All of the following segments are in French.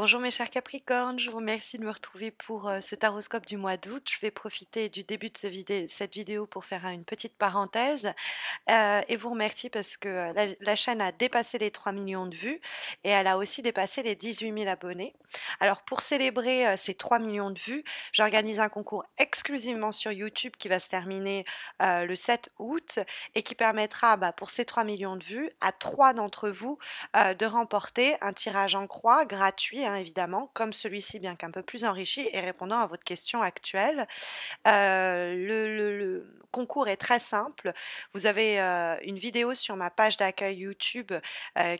Bonjour mes chers Capricornes, je vous remercie de me retrouver pour ce taroscope du mois d'août. Je vais profiter du début de cette vidéo pour faire une petite parenthèse et vous remercie parce que la chaîne a dépassé les 3 millions de vues et elle a aussi dépassé les 18 000 abonnés. Alors pour célébrer ces 3 millions de vues, j'organise un concours exclusivement sur YouTube qui va se terminer le 7 août et qui permettra pour ces 3 millions de vues à 3 d'entre vous de remporter un tirage en croix gratuit, hein, évidemment, comme celui-ci, bien qu'un peu plus enrichi et répondant à votre question actuelle. Le concours est très simple. Vous avez une vidéo sur ma page d'accueil YouTube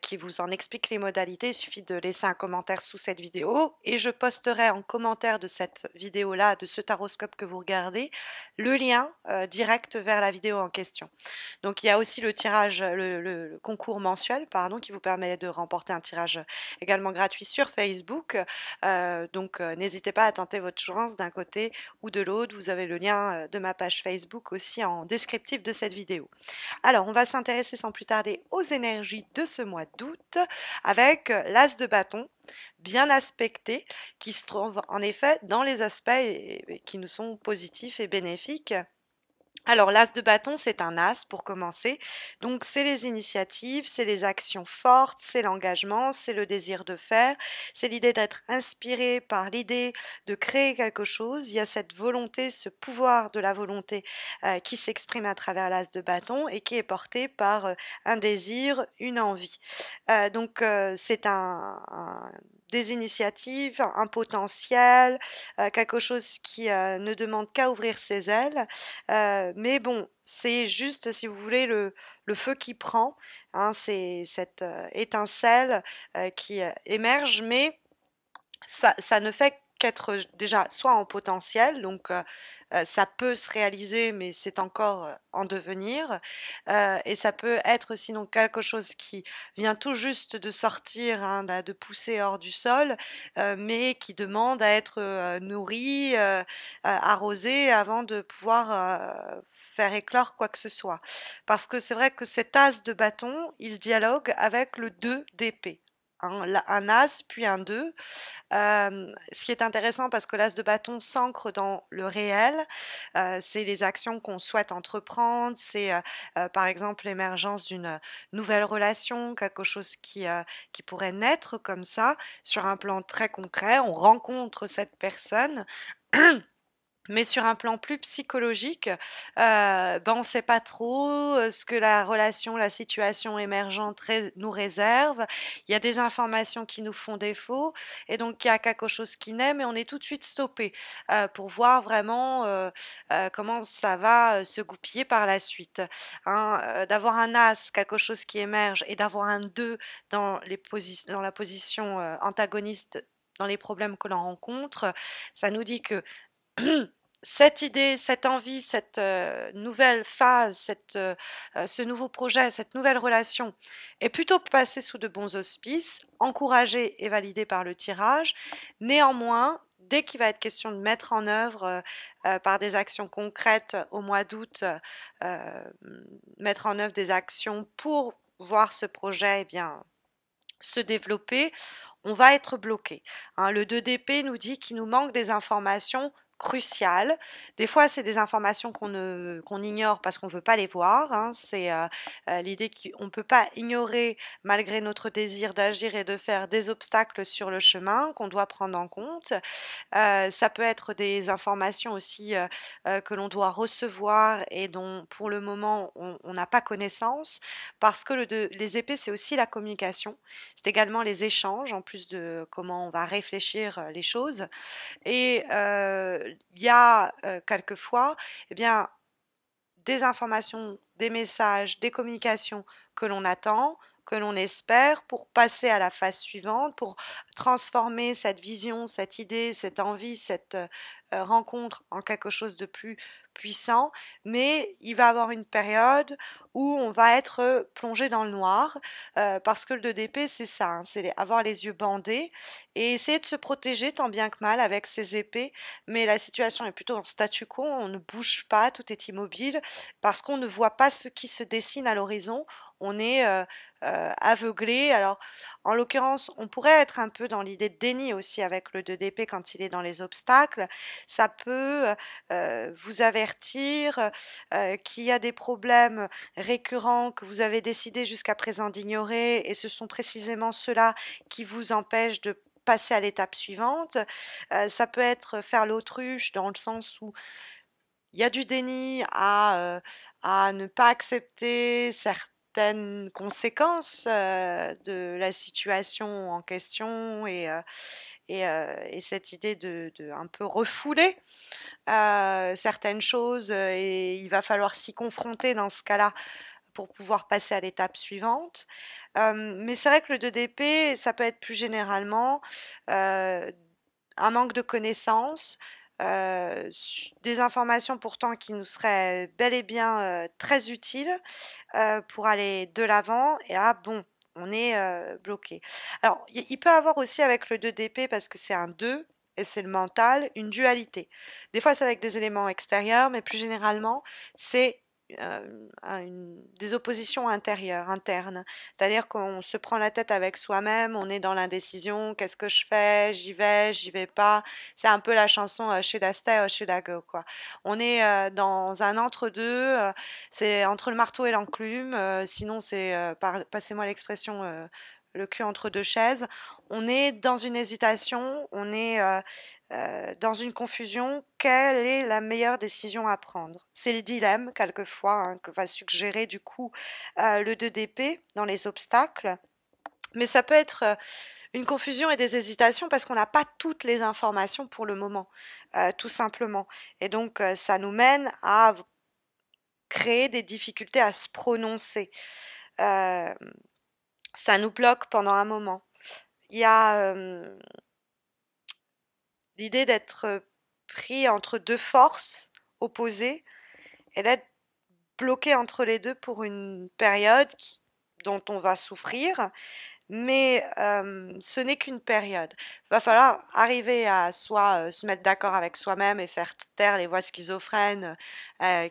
qui vous en explique les modalités. Il suffit de laisser un commentaire sous cette vidéo et je posterai en commentaire de cette vidéo-là, de ce taroscope que vous regardez, le lien direct vers la vidéo en question. Donc il y a aussi le tirage, le concours mensuel, pardon, qui vous permet de remporter un tirage également gratuit sur Facebook. Donc n'hésitez pas à tenter votre chance d'un côté ou de l'autre. Vous avez le lien de ma page Facebook aussi en descriptif de cette vidéo. Alors on va s'intéresser sans plus tarder aux énergies de ce mois d'août avec l'As de bâton bien aspecté qui se trouve en effet dans les aspects qui nous sont positifs et bénéfiques. Alors l'as de bâton, c'est un as pour commencer. Donc c'est les initiatives, c'est les actions fortes, c'est l'engagement, c'est le désir de faire, c'est l'idée d'être inspiré par l'idée de créer quelque chose. Il y a cette volonté, ce pouvoir de la volonté qui s'exprime à travers l'as de bâton et qui est porté par un désir, une envie. C'est des initiatives, un potentiel, quelque chose qui ne demande qu'à ouvrir ses ailes. Mais bon, c'est juste, si vous voulez, le feu qui prend, hein, c'est cette étincelle qui émerge, mais ça ne fait qu'être déjà soit en potentiel, donc ça peut se réaliser, mais c'est encore en devenir, et ça peut être sinon quelque chose qui vient tout juste de sortir, hein, de pousser hors du sol, mais qui demande à être nourri, arrosé avant de pouvoir faire éclore quoi que ce soit. Parce que c'est vrai que cet as de bâton, il dialogue avec le 2 d'épée. Un as puis un 2. Ce qui est intéressant parce que l'as de bâton s'ancre dans le réel, c'est les actions qu'on souhaite entreprendre, c'est par exemple l'émergence d'une nouvelle relation, quelque chose qui pourrait naître comme ça, sur un plan très concret, on rencontre cette personne. Mais sur un plan plus psychologique, on ne sait pas trop ce que la relation, la situation émergente nous réserve. Il y a des informations qui nous font défaut et donc il y a quelque chose qui naît, mais on est tout de suite stoppé pour voir vraiment comment ça va se goupiller par la suite. Hein. D'avoir un as, quelque chose qui émerge, et d'avoir un 2 dans la position antagoniste dans les problèmes que l'on rencontre, ça nous dit que cette idée, cette envie, cette nouvelle phase, ce nouveau projet, cette nouvelle relation est plutôt passée sous de bons auspices, encouragée et validée par le tirage. Néanmoins, dès qu'il va être question de mettre en œuvre par des actions concrètes au mois d'août, mettre en œuvre des actions pour voir ce projet se développer, on va être bloqué. Hein, le 2 d'épée nous dit qu'il nous manque des informations cruciales. Des fois, c'est des informations qu'on ignore parce qu'on ne veut pas les voir. Hein. C'est l'idée qu'on ne peut pas ignorer, malgré notre désir d'agir et de faire, des obstacles sur le chemin qu'on doit prendre en compte. Ça peut être des informations aussi que l'on doit recevoir et dont, pour le moment, on n'a pas connaissance parce que les épées, c'est aussi la communication. C'est également les échanges, en plus de comment on va réfléchir les choses. Et il y a quelquefois, eh bien, des informations, des messages, des communications que l'on attend, que l'on espère pour passer à la phase suivante, pour transformer cette vision, cette idée, cette envie, cette rencontre en quelque chose de plus puissant, mais il va y avoir une période où on va être plongé dans le noir, parce que le 2 d'épée, c'est ça, hein, c'est avoir les yeux bandés et essayer de se protéger tant bien que mal avec ses épées, mais la situation est plutôt en statu quo, on ne bouge pas, tout est immobile, parce qu'on ne voit pas ce qui se dessine à l'horizon, on est aveuglé. Alors, en l'occurrence, on pourrait être un peu dans l'idée de déni aussi avec le 2 d'épée quand il est dans les obstacles. Ça peut vous avertir qu'il y a des problèmes récurrents que vous avez décidé jusqu'à présent d'ignorer et ce sont précisément ceux-là qui vous empêchent de passer à l'étape suivante. Ça peut être faire l'autruche dans le sens où il y a du déni à ne pas accepter certaines conséquences de la situation en question et cette idée de un peu refouler certaines choses et il va falloir s'y confronter dans ce cas-là pour pouvoir passer à l'étape suivante. Mais c'est vrai que le 2 d'épée, ça peut être plus généralement euh, un manque de connaissances, des informations pourtant qui nous seraient bel et bien très utiles pour aller de l'avant. Et là, bon, on est bloqué. Alors, il peut avoir aussi avec le 2 d'épée, parce que c'est un 2, et c'est le mental, une dualité. Des fois, c'est avec des éléments extérieurs, mais plus généralement, c'est des oppositions intérieures, internes. C'est-à-dire qu'on se prend la tête avec soi-même, on est dans l'indécision, qu'est-ce que je fais, j'y vais pas. C'est un peu la chanson Should I stay or should I go, quoi. On est dans un entre-deux, c'est entre le marteau et l'enclume, sinon c'est, passez-moi l'expression, le cul entre deux chaises. On est dans une hésitation, on est dans une confusion. Quelle est la meilleure décision à prendre? C'est le dilemme, quelquefois, hein, que va suggérer du coup le 2 d'épée dans les obstacles. Mais ça peut être une confusion et des hésitations parce qu'on n'a pas toutes les informations pour le moment, tout simplement. Et donc, ça nous mène à créer des difficultés à se prononcer. Euh, Ça nous bloque pendant un moment. Il y a l'idée d'être pris entre deux forces opposées et d'être bloqué entre les deux pour une période dont on va souffrir, mais ce n'est qu'une période. Il va falloir arriver à soit se mettre d'accord avec soi-même et faire taire les voix schizophrènes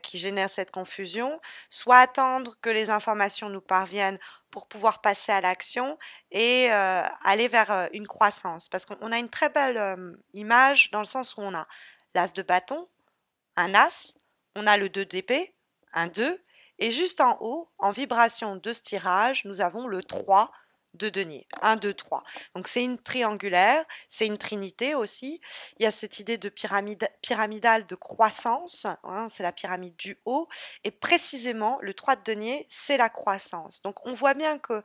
qui génèrent cette confusion, soit attendre que les informations nous parviennent pour pouvoir passer à l'action et aller vers une croissance. Parce qu'on a une très belle image dans le sens où on a l'as de bâton, un as, on a le 2 d'épée, un 2, et juste en haut, en vibration de ce tirage, nous avons le 3 de denier. 1, 2, 3. Donc c'est une triangulaire, c'est une trinité aussi. Il y a cette idée de pyramidale de croissance, hein, c'est la pyramide du haut, et précisément le 3 de denier, c'est la croissance. Donc on voit bien que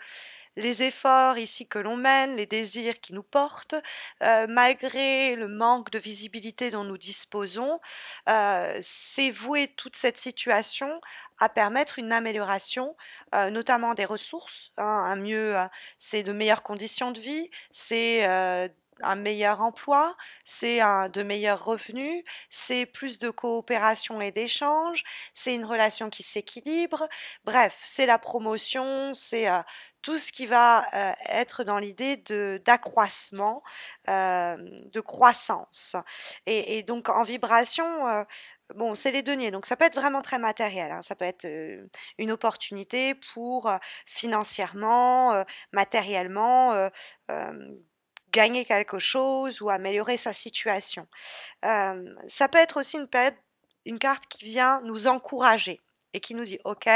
les efforts ici que l'on mène, les désirs qui nous portent, malgré le manque de visibilité dont nous disposons, c'est vouer toute cette situation à permettre une amélioration, notamment des ressources, hein, c'est de meilleures conditions de vie, c'est un meilleur emploi, c'est de meilleurs revenus, c'est plus de coopération et d'échange, c'est une relation qui s'équilibre, bref, c'est la promotion, c'est tout ce qui va être dans l'idée d'accroissement, de croissance. Et donc en vibration, bon, c'est les deniers, donc ça peut être vraiment très matériel, hein, ça peut être une opportunité pour financièrement, matériellement, gagner quelque chose ou améliorer sa situation. Ça peut être aussi une carte qui vient nous encourager et qui nous dit, OK,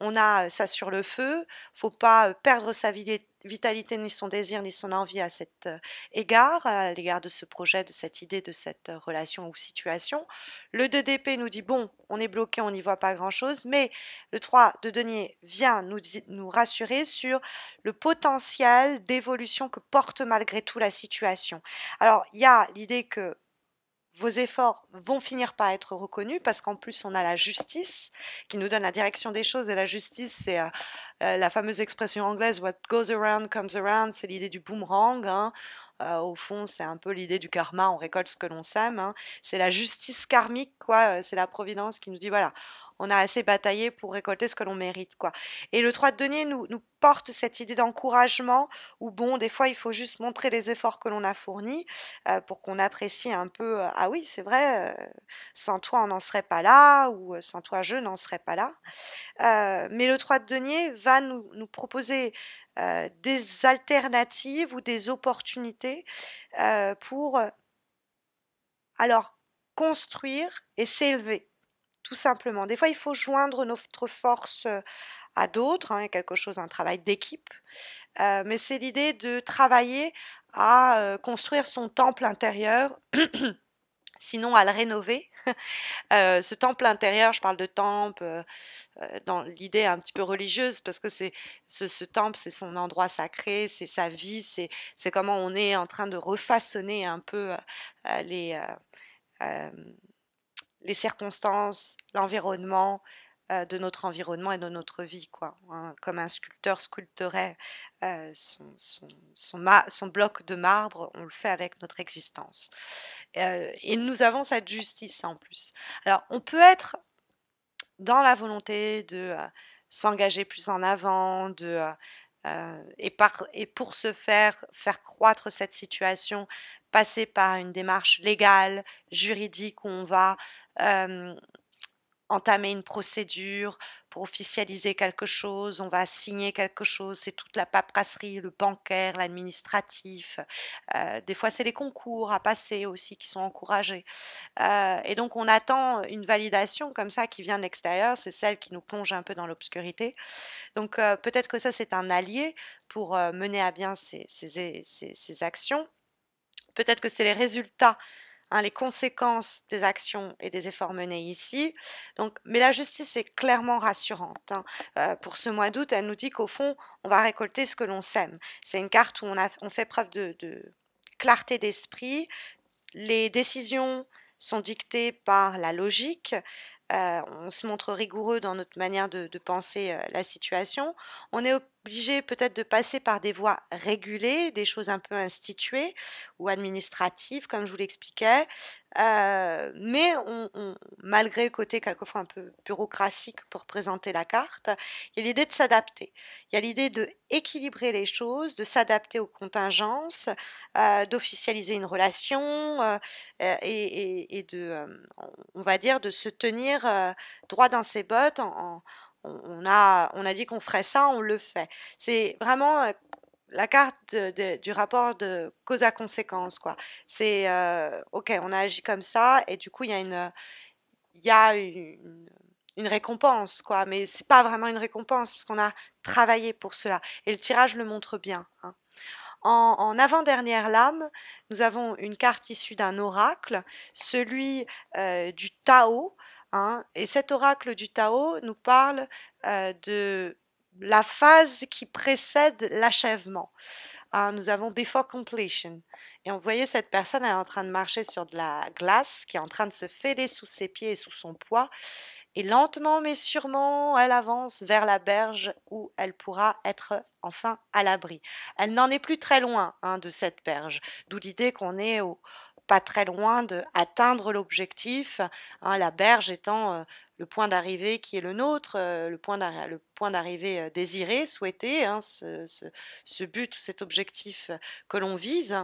on a ça sur le feu, faut pas perdre sa vitalité, ni son désir, ni son envie à cet égard, à l'égard de ce projet, de cette idée, de cette relation ou situation. Le 2 d'épée nous dit, bon, on est bloqué, on n'y voit pas grand-chose, mais le 3 de denier vient nous rassurer sur le potentiel d'évolution que porte malgré tout la situation. Alors, il y a l'idée que vos efforts vont finir par être reconnus parce qu'en plus on a la justice qui nous donne la direction des choses et la justice c'est la fameuse expression anglaise what goes around comes around, c'est l'idée du boomerang, hein. Au fond, c'est un peu l'idée du karma, on récolte ce que l'on sème, hein. C'est la justice karmique, quoi, c'est la providence qui nous dit: «Voilà, on a assez bataillé pour récolter ce que l'on mérite», quoi. Et le 3 de denier nous porte cette idée d'encouragement où bon, des fois, il faut juste montrer les efforts que l'on a fournis, pour qu'on apprécie un peu, «Ah oui, c'est vrai, sans toi, on n'en serait pas là» ou «Sans toi, je n'en serais pas là». Mais le 3 de denier va nous proposer, des alternatives ou des opportunités, pour, alors construire et s'élever, tout simplement. Des fois, il faut joindre notre force, à d'autres, hein, quelque chose un travail d'équipe, mais c'est l'idée de travailler à, construire son temple intérieur, sinon à le rénover. Ce temple intérieur, je parle de temple, dans l'idée un petit peu religieuse parce que c'est ce temple, c'est son endroit sacré, c'est sa vie, c'est comment on est en train de refaçonner un peu, les, hem, les circonstances, l'environnement, de notre environnement et de notre vie, quoi, hein. Comme un sculpteur sculpterait, son bloc de marbre, on le fait avec notre existence. Et nous avons cette justice en plus. Alors on peut être dans la volonté de, s'engager plus en avant, et pour ce faire, faire croître cette situation, passer par une démarche légale, juridique où on va, hem entamer une procédure pour officialiser quelque chose, on va signer quelque chose, c'est toute la paperasserie, le bancaire, l'administratif, des fois c'est les concours à passer aussi qui sont encouragés, et donc on attend une validation comme ça qui vient de l'extérieur, c'est celle qui nous plonge un peu dans l'obscurité. Donc peut-être que ça c'est un allié pour, mener à bien ces actions. Peut-être que c'est les résultats, hein, les conséquences des actions et des efforts menés ici. Donc, mais la justice est clairement rassurante, hein. Pour ce mois d'août, elle nous dit qu'au fond, on va récolter ce que l'on sème. C'est une carte où on fait preuve de clarté d'esprit. Les décisions sont dictées par la logique. On se montre rigoureux dans notre manière de penser, la situation. On est obligé peut-être de passer par des voies régulées, des choses un peu instituées ou administratives comme je vous l'expliquais, mais on malgré le côté quelquefois un peu bureaucratique pour présenter la carte, il y a l'idée de s'adapter. Il y a l'idée d'équilibrer les choses, de s'adapter aux contingences, d'officialiser une relation, et de, on va dire de se tenir, droit dans ses bottes on a dit qu'on ferait ça, on le fait. C'est vraiment, la carte du rapport de cause à conséquence, quoi. C'est, OK, on a agi comme ça et du coup, il y a une récompense, quoi, mais c'est pas vraiment une récompense parce qu'on a travaillé pour cela et le tirage le montre bien, hein. En avant-dernière lame, nous avons une carte issue d'un oracle, celui, du Tao, hein, et cet oracle du Tao nous parle, de la phase qui précède l'achèvement, hein. Nous avons before completion et vous voyez cette personne, elle est en train de marcher sur de la glace qui est en train de se fêler sous ses pieds et sous son poids et lentement mais sûrement, elle avance vers la berge où elle pourra être enfin à l'abri. Elle n'en est plus très loin, hein, de cette berge, d'où l'idée qu'on est pas très loin d'atteindre l'objectif, hein, la berge étant, le point d'arrivée qui est le nôtre, le point d'arrivée, désiré, souhaité, hein, ce but ou cet objectif, que l'on vise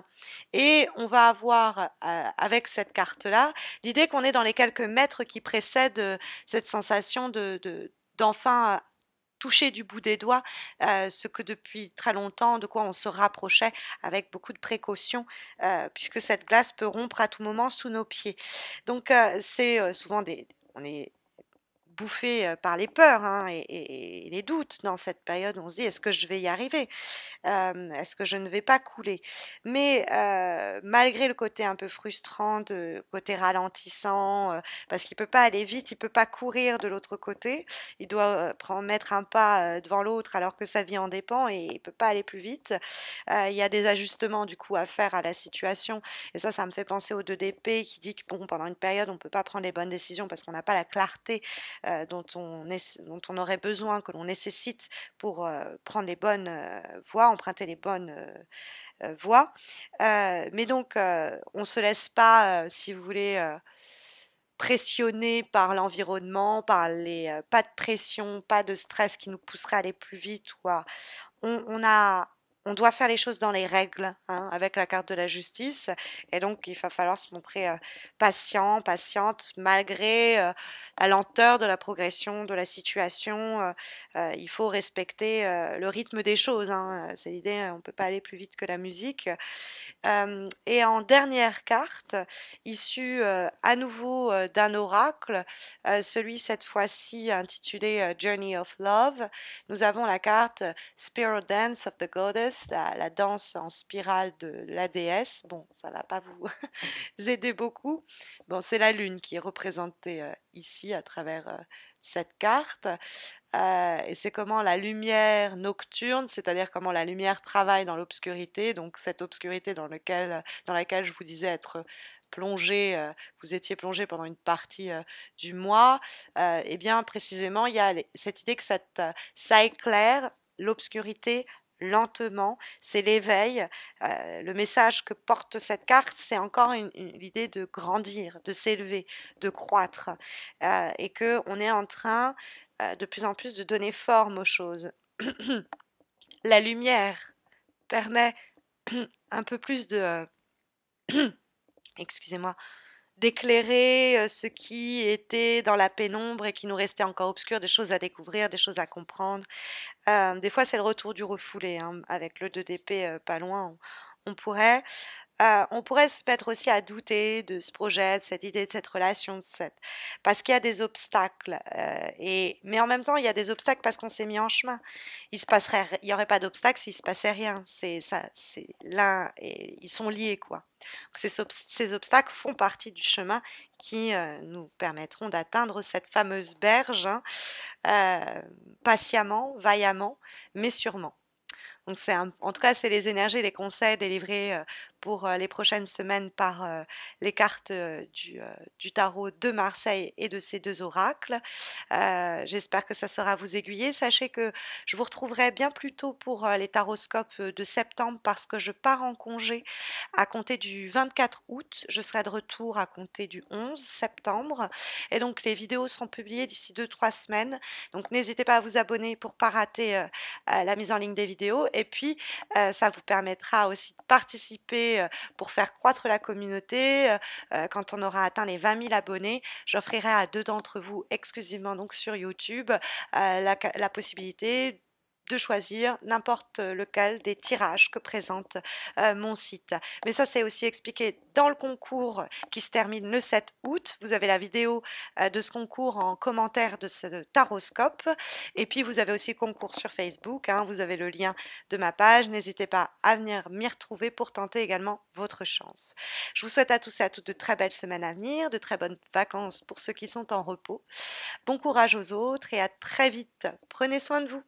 et on va avoir, avec cette carte-là, l'idée qu'on est dans les quelques mètres qui précèdent, cette sensation d'enfin, toucher du bout des doigts, ce que depuis très longtemps, de quoi on se rapprochait avec beaucoup de précautions, puisque cette glace peut rompre à tout moment sous nos pieds. Donc c'est, souvent des on est bouffé, par les peurs, hein, et les doutes dans cette période où on se dit: «Est-ce que je vais y arriver? Est-ce que je ne vais pas couler?» Mais malgré le côté un peu frustrant, de côté ralentissant, parce qu'il peut pas aller vite, il peut pas courir de l'autre côté. Il doit, mettre un pas, devant l'autre alors que sa vie en dépend et il peut pas aller plus vite. Il y a des ajustements du coup à faire à la situation et ça me fait penser au 2 d'épée qui dit que bon, pendant une période, on peut pas prendre les bonnes décisions parce qu'on n'a pas la clarté, dont on aurait besoin, que l'on nécessite pour prendre les bonnes voies, emprunter les bonnes voies. Mais donc, on ne se laisse pas, si vous voulez, pressionné par l'environnement, pas de pression, pas de stress qui nous pousserait à aller plus vite ou à on a on doit faire les choses dans les règles, hein, avec la carte de la justice et donc il va falloir se montrer, patient, patiente malgré, la lenteur de la progression de la situation, il faut respecter, le rythme des choses, hein, c'est l'idée, on ne peut pas aller plus vite que la musique. Et en dernière carte, issue à nouveau d'un oracle, celui cette fois-ci intitulé Journey of Love, nous avons la carte Spiral Dance of the Goddess, la danse en spirale de la déesse. Bon, ça va pas vous aider beaucoup. Bon, c'est la lune qui est représentée ici à travers cette carte. Et c'est comment la lumière nocturne, c'est-à-dire comment la lumière travaille dans l'obscurité, donc cette obscurité dans laquelle je vous disais être plongé, vous étiez plongé pendant une partie du mois, et bien précisément il y a cette idée que ça éclaire l'obscurité lentement, c'est l'éveil. Le message que porte cette carte, c'est encore l'idée de grandir, de s'élever, de croître, et que on est en train de plus en plus de donner forme aux choses. La lumière permet un peu plus de, excusez-moi, d'éclairer ce qui était dans la pénombre et qui nous restait encore obscur, des choses à découvrir, des choses à comprendre. Des fois, c'est le retour du refoulé, hein, avec le 2 d'épée pas loin, on pourrait se mettre aussi à douter de ce projet, de cette idée, de cette relation, parce qu'il y a des obstacles. Mais en même temps, il y a des obstacles parce qu'on s'est mis en chemin. Il n'y aurait pas d'obstacles s'il se passait rien. C'est ça, c'est l'un et ils sont liés quoi. Donc ces obstacles font partie du chemin qui nous permettront d'atteindre cette fameuse berge, hein, patiemment, vaillamment, mais sûrement. Donc en tout cas, c'est les énergies, les conseils délivrés pour les prochaines semaines par les cartes du tarot de Marseille et de ces deux oracles. J'espère que ça sera vous aiguiller. Sachez que je vous retrouverai bien plus tôt pour les taroscopes de septembre parce que je pars en congé à compter du 24 août. Je serai de retour à compter du 11 septembre. Et donc les vidéos seront publiées d'ici 2-3 semaines. Donc n'hésitez pas à vous abonner pour ne pas rater la mise en ligne des vidéos. Et puis, ça vous permettra aussi de participer pour faire croître la communauté. Quand on aura atteint les 20 000 abonnés, j'offrirai à 2 d'entre vous exclusivement donc sur YouTube la possibilité de choisir n'importe lequel des tirages que présente mon site. Mais ça, c'est aussi expliqué dans le concours qui se termine le 7 août. Vous avez la vidéo de ce concours en commentaire de ce taroscope. Et puis, vous avez aussi le concours sur Facebook, hein, vous avez le lien de ma page. N'hésitez pas à venir m'y retrouver pour tenter également votre chance. Je vous souhaite à tous et à toutes de très belles semaines à venir, de très bonnes vacances pour ceux qui sont en repos. Bon courage aux autres et à très vite. Prenez soin de vous.